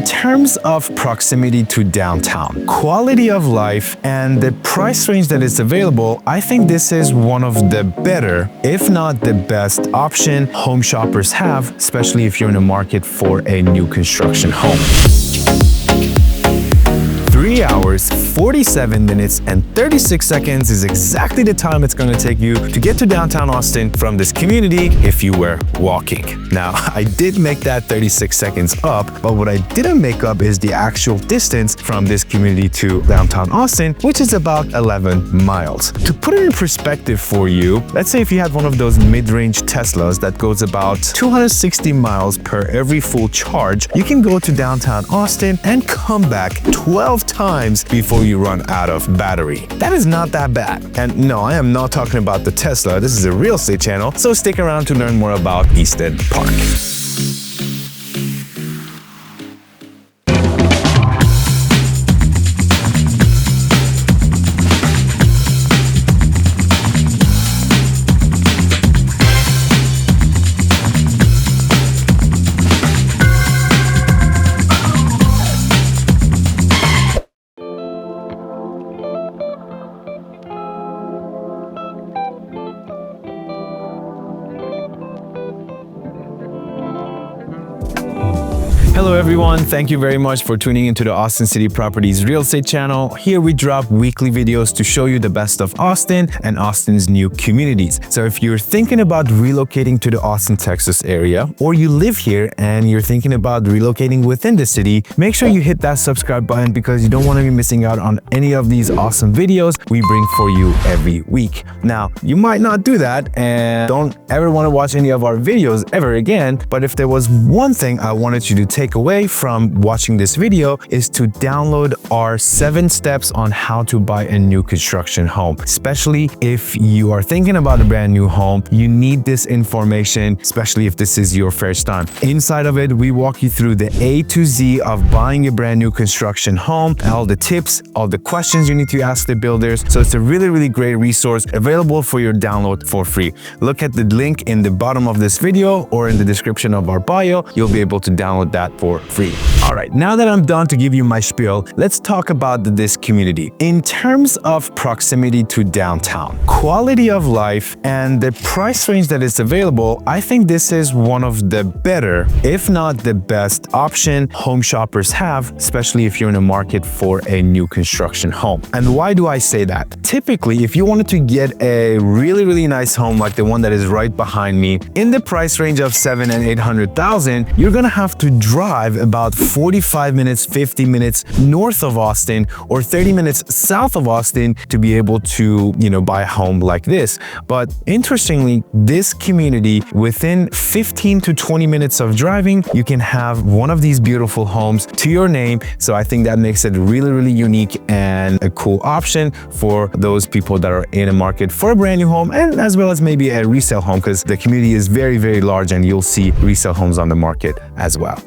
In terms of proximity to downtown, quality of life, and the price range that is available, I think this is one of the better, if not the best option home shoppers have, especially if you're in the market for a new construction home. 3 hours, 47 minutes, and 36 seconds is exactly the time it's going to take you to get to downtown Austin from this community if you were walking. Now, I did make that 36 seconds up, but what I didn't make up is the actual distance from this community to downtown Austin, which is about 11 miles. To put it in perspective for you, let's say if you had one of those mid-range Teslas that goes about 260 miles per every full charge, you can go to downtown Austin and come back 12 times before you run out of battery. That is not that bad. And no, I am not talking about the Tesla. This is a real estate channel, so stick around to learn more about Easton Park. Hello everyone, thank you very much for tuning into the Austin City Properties Real Estate channel. Here we drop weekly videos to show you the best of Austin and Austin's new communities. So if you're thinking about relocating to the Austin, Texas area, or you live here and you're thinking about relocating within the city, make sure you hit that subscribe button because you don't want to be missing out on any of these awesome videos we bring for you every week. Now, you might not do that and don't ever want to watch any of our videos ever again, but if there was one thing I wanted you to take away from watching this video is to download our 7 steps on how to buy a new construction home. Especially if you are thinking about a brand new home, you need this information, especially if this is your first time. Inside of it, we walk you through the A to Z of buying a brand new construction home, all the tips, all the questions you need to ask the builders. So it's a really great resource available for your download for free. Look at the link in the bottom of this video or in the description of our bio. You'll be able to download that for free. All right, now that I'm done to give you my spiel, let's talk about this community. In terms of proximity to downtown, quality of life, and the price range that is available, I think this is one of the better, if not the best option home shoppers have, especially if you're in a market for a new construction home. And why do I say that? Typically, if you wanted to get a really nice home like the one that is right behind me, in the price range of $700,000 and $800,000, you're gonna have to drive about 45 minutes, 50 minutes north of Austin or 30 minutes south of Austin to be able to, buy a home like this. But interestingly, this community, within 15 to 20 minutes of driving, you can have one of these beautiful homes to your name. So I think that makes it really unique and a cool option for those people that are in a market for a brand new home, and as well as maybe a resale home, because the community is very large and you'll see resale homes on the market as well.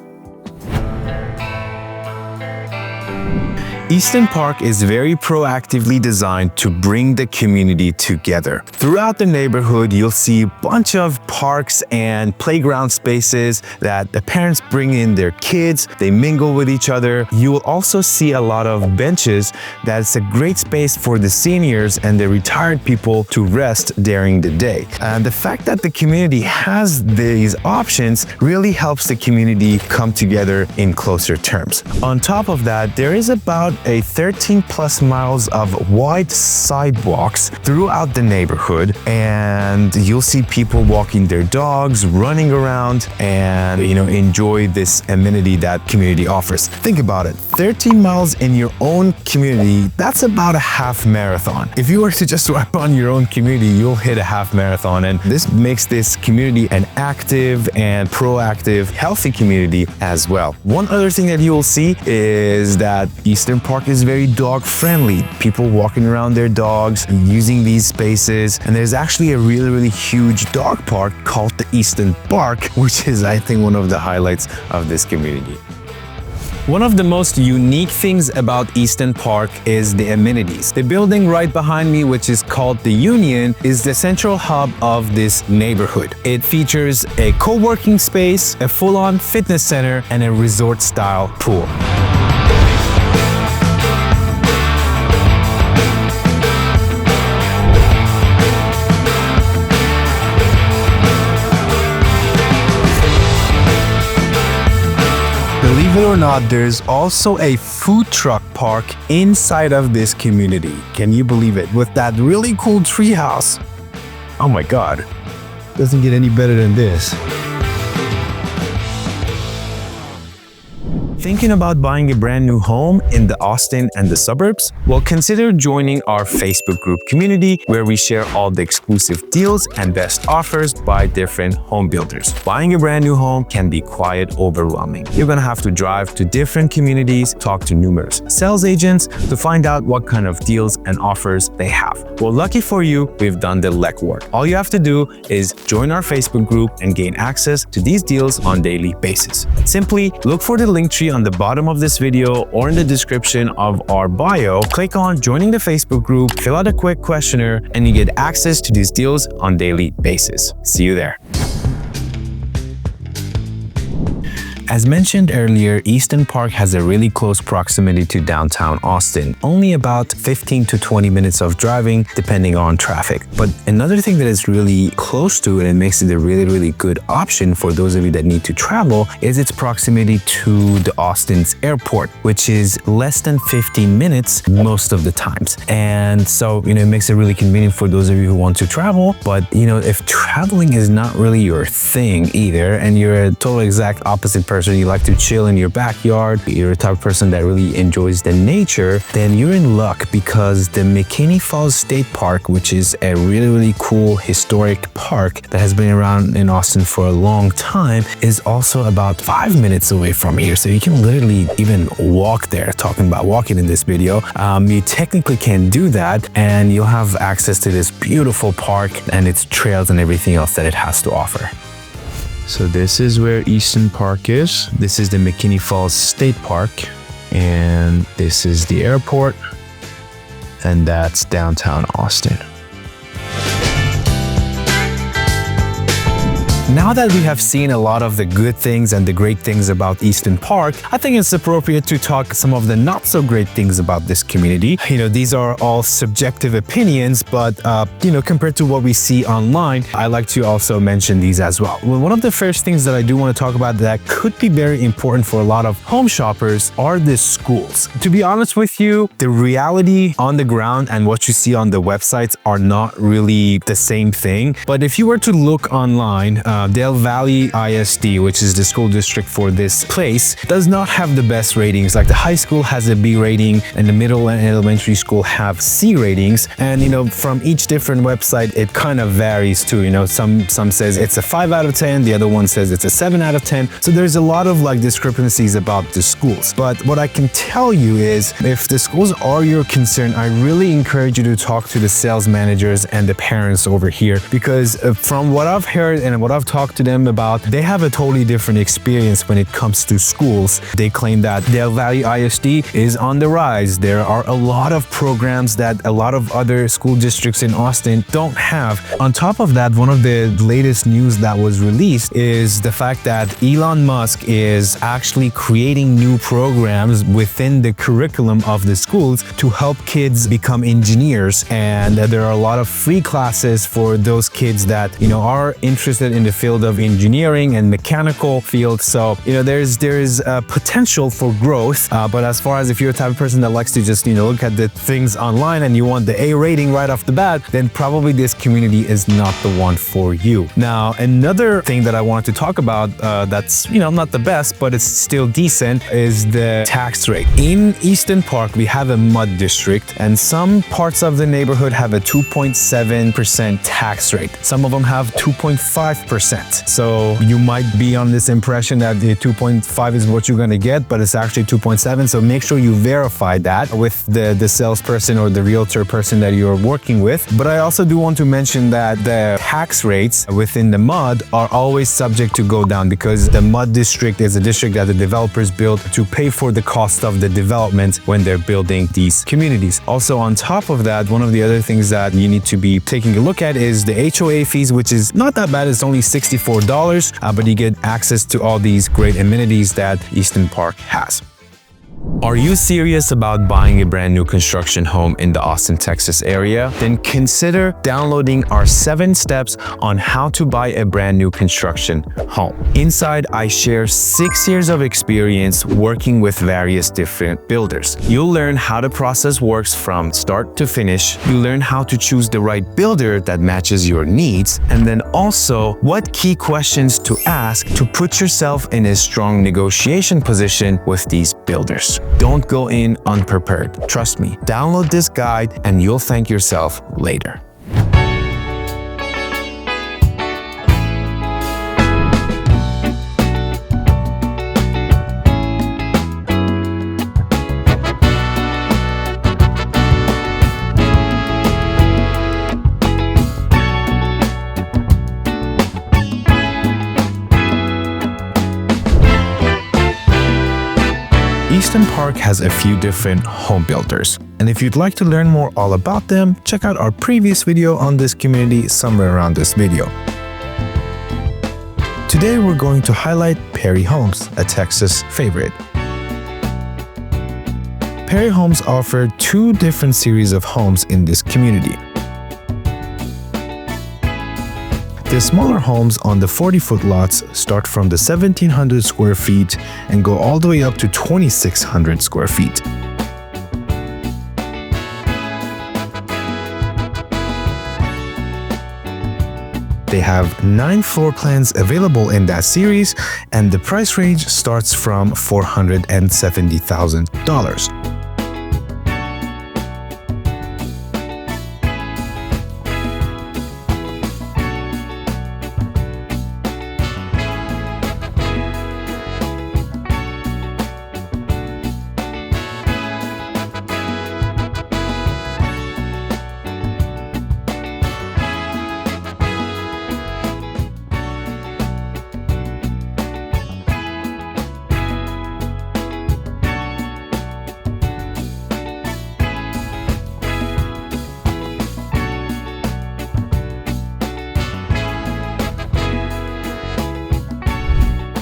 Easton Park is very proactively designed to bring the community together. Throughout the neighborhood, you'll see a bunch of parks and playground spaces that the parents bring in their kids, they mingle with each other. You will also see a lot of benches. That's a great space for the seniors and the retired people to rest during the day. And the fact that the community has these options really helps the community come together in closer terms. On top of that, there is about a 13+ miles of wide sidewalks throughout the neighborhood, and you'll see people walking their dogs, running around, and enjoy this amenity that community offers. Think about it, 13 miles in your own community, that's about a half marathon. If you were to just run your own community, you'll hit a half marathon, and this makes this community an active and proactive, healthy community as well. One other thing that you will see is that Easton Park is very dog friendly. People walking around their dogs, using these spaces, and there's actually a really huge dog park called the Easton Park, which is, I think, one of the highlights of this community. One of the most unique things about Easton Park is the amenities. The building right behind me, which is called the Union, is the central hub of this neighborhood. It features a co-working space, a full-on fitness center, and a resort-style pool. Believe it or not, there's also a food truck park inside of this community. Can you believe it? With that really cool treehouse. Oh my God, doesn't get any better than this. Thinking about buying a brand new home in the Austin and the suburbs? Well, consider joining our Facebook group community where we share all the exclusive deals and best offers by different home builders. Buying a brand new home can be quite overwhelming. You're gonna have to drive to different communities, talk to numerous sales agents to find out what kind of deals and offers they have. Well, lucky for you, we've done the legwork. All you have to do is join our Facebook group and gain access to these deals on a daily basis. Simply look for the link tree on the bottom of this video or in the description of our bio, click on joining the Facebook group, fill out a quick questionnaire, and you get access to these deals on a daily basis. See you there. As mentioned earlier, Easton Park has a really close proximity to downtown Austin, only about 15 to 20 minutes of driving depending on traffic. But another thing that is really close to it and makes it a really good option for those of you that need to travel is its proximity to the Austin's airport, which is less than 15 minutes most of the times. And so, it makes it really convenient for those of you who want to travel. But, if traveling is not really your thing either, and you're a total exact opposite person, you like to chill in your backyard, you're a type of person that really enjoys the nature, then you're in luck because the McKinney Falls State Park, which is a really cool historic park that has been around in Austin for a long time, is also about 5 minutes away from here. So you can literally even walk there. Talking about walking in this video, you technically can do that and you'll have access to this beautiful park and its trails and everything else that it has to offer. So this is where Easton Park is. This is the McKinney Falls State Park, and this is the airport, and that's downtown Austin. Now that we have seen a lot of the good things and the great things about Easton Park, I think it's appropriate to talk some of the not so great things about this community. These are all subjective opinions, but compared to what we see online, I like to also mention these as well. Well, one of the first things that I do want to talk about that could be very important for a lot of home shoppers are the schools. To be honest with you, the reality on the ground and what you see on the websites are not really the same thing. But if you were to look online, Del Valley ISD, which is the school district for this place, does not have the best ratings. Like the high school has a B rating and the middle and elementary school have C ratings. And from each different website, it kind of varies too. Some says it's a 5 out of 10, the other one says it's a 7 out of 10. So there's a lot of discrepancies about the schools. But what I can tell you is if the schools are your concern, I really encourage you to talk to the sales managers and the parents over here, because from what I've heard and what I've talked to them about, they have a totally different experience when it comes to schools. They claim that Del Valley ISD is on the rise. There are a lot of programs that a lot of other school districts in Austin don't have. On top of that, one of the latest news that was released is the fact that Elon Musk is actually creating new programs within the curriculum of the schools to help kids become engineers. And there are a lot of free classes for those kids that, are interested in the field of engineering and mechanical field. So, there is potential for growth. But as far as if you're a type of person that likes to just, look at the things online and you want the A rating right off the bat, then probably this community is not the one for you. Now, another thing that I wanted to talk about that's, not the best, but it's still decent is the tax rate. In Easton Park, we have a mud district and some parts of the neighborhood have a 2.7% tax rate. Some of them have 2.5%. 2%. So you might be on this impression that the 2.5 is what you're going to get, but it's actually 2.7. So make sure you verify that with the salesperson or the realtor person that you're working with. But I also do want to mention that the tax rates within the MUD are always subject to go down, because the MUD district is a district that the developers build to pay for the cost of the development when they're building these communities. Also, on top of that, one of the other things that you need to be taking a look at is the HOA fees, which is not that bad. It's only $64, but you get access to all these great amenities that Easton Park has. Are you serious about buying a brand new construction home in the Austin, Texas area? Then consider downloading our 7 steps on how to buy a brand new construction home. Inside, I share 6 years of experience working with various different builders. You'll learn how the process works from start to finish. You learn how to choose the right builder that matches your needs, and then also what key questions to ask to put yourself in a strong negotiation position with these builders. Don't go in unprepared. Trust me, download this guide and you'll thank yourself later. Easton Park has a few different home builders, and if you'd like to learn more all about them, check out our previous video on this community somewhere around this video. Today we're going to highlight Perry Homes, a Texas favorite. Perry Homes offer 2 different series of homes in this community. The smaller homes on the 40-foot lots start from the 1,700 square feet and go all the way up to 2,600 square feet. They have 9 floor plans available in that series, and the price range starts from $470,000.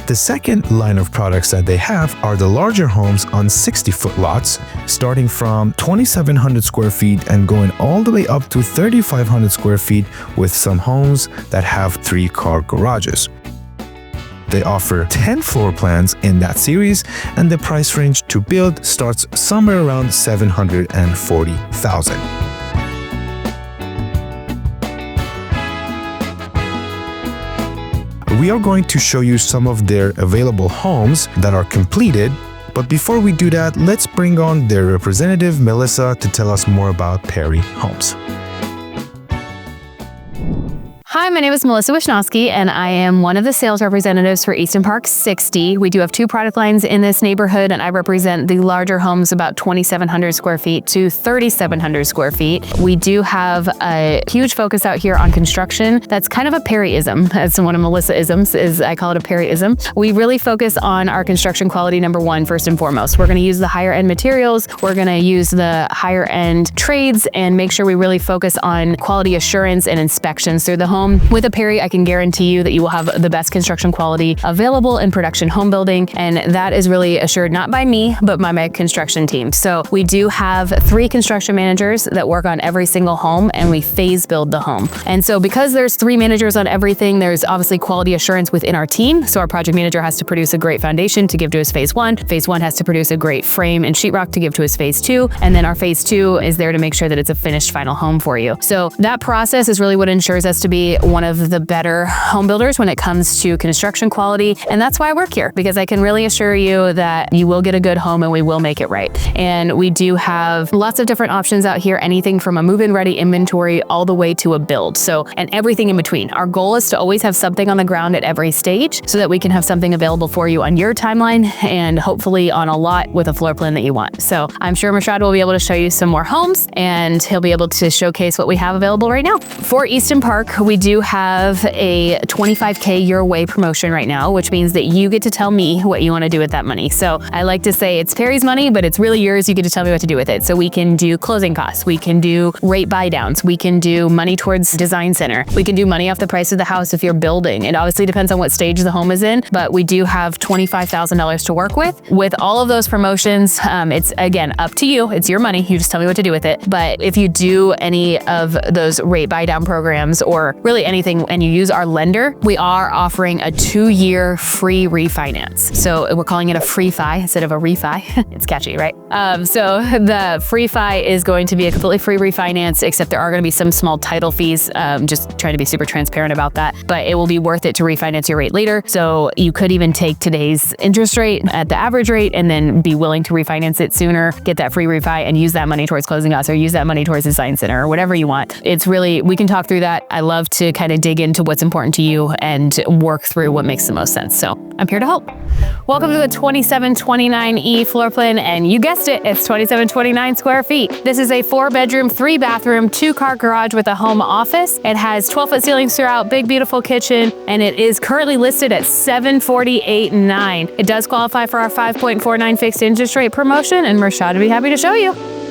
The second line of products that they have are the larger homes on 60-foot lots, starting from 2,700 square feet and going all the way up to 3,500 square feet, with some homes that have 3-car garages. They offer 10 floor plans in that series, and the price range to build starts somewhere around $740,000. We are going to show you some of their available homes that are completed, but before we do that, let's bring on their representative, Melissa, to tell us more about Perry Homes. Hi, my name is Melissa Wisnowski, and I am one of the sales representatives for Easton Park 60. We do have 2 product lines in this neighborhood, and I represent the larger homes, about 2,700 square feet to 3,700 square feet. We do have a huge focus out here on construction. That's kind of a Perry-ism. That's one of Melissa-isms, is I call it a Perry-ism. We really focus on our construction quality, number 1, first and foremost. We're going to use the higher end materials. We're going to use the higher end trades and make sure we really focus on quality assurance and inspections through the home. With a Perry, I can guarantee you that you will have the best construction quality available in production home building, and that is really assured not by me, but by my construction team. So we do have 3 construction managers that work on every single home, and we phase build the home. And so because there's 3 managers on everything, there's obviously quality assurance within our team. So our project manager has to produce a great foundation to give to his phase 1. Phase 1 has to produce a great frame and sheetrock to give to his phase 2. And then our phase 2 is there to make sure that it's a finished final home for you. So that process is really what ensures us to be be one of the better home builders when it comes to construction quality. And that's why I work here, because I can really assure you that you will get a good home and we will make it right. And we do have lots of different options out here, anything from a move-in ready inventory all the way to a build. So, and everything in between. Our goal is to always have something on the ground at every stage so that we can have something available for you on your timeline and hopefully on a lot with a floor plan that you want. So I'm sure Rashad will be able to show you some more homes and he'll be able to showcase what we have available right now. For Easton Park, we do have a 25K your way promotion right now, which means that you get to tell me what you want to do with that money. So I like to say it's Perry's money, but it's really yours. You get to tell me what to do with it. So we can do closing costs. We can do rate buy downs. We can do money towards design center. We can do money off the price of the house if you're building. It obviously depends on what stage the home is in, but we do have $25,000 to work with. With all of those promotions, it's again, up to you. It's your money. You just tell me what to do with it. But if you do any of those rate buy down programs or really anything and you use our lender, we are offering a 2-year free refinance. So we're calling it a free fi instead of a refi. It's catchy, right? So the free fi is going to be a completely free refinance, except there are going to be some small title fees. Just trying to be super transparent about that, but it will be worth it to refinance your rate later. So you could even take today's interest rate at the average rate and then be willing to refinance it sooner, get that free refi and use that money towards closing costs or use that money towards design center or whatever you want. It's really, we can talk through that. I love to kind of dig into what's important to you and work through what makes the most sense. So I'm here to help. Welcome to the 2729E floor plan, and you guessed it, it's 2729 square feet. This is a 4-bedroom, 3-bathroom, 2-car garage with a home office. It has 12-foot ceilings throughout, big, beautiful kitchen, and it is currently listed at $748,900. It does qualify for our 5.49 fixed interest rate promotion, and Rashad would be happy to show you.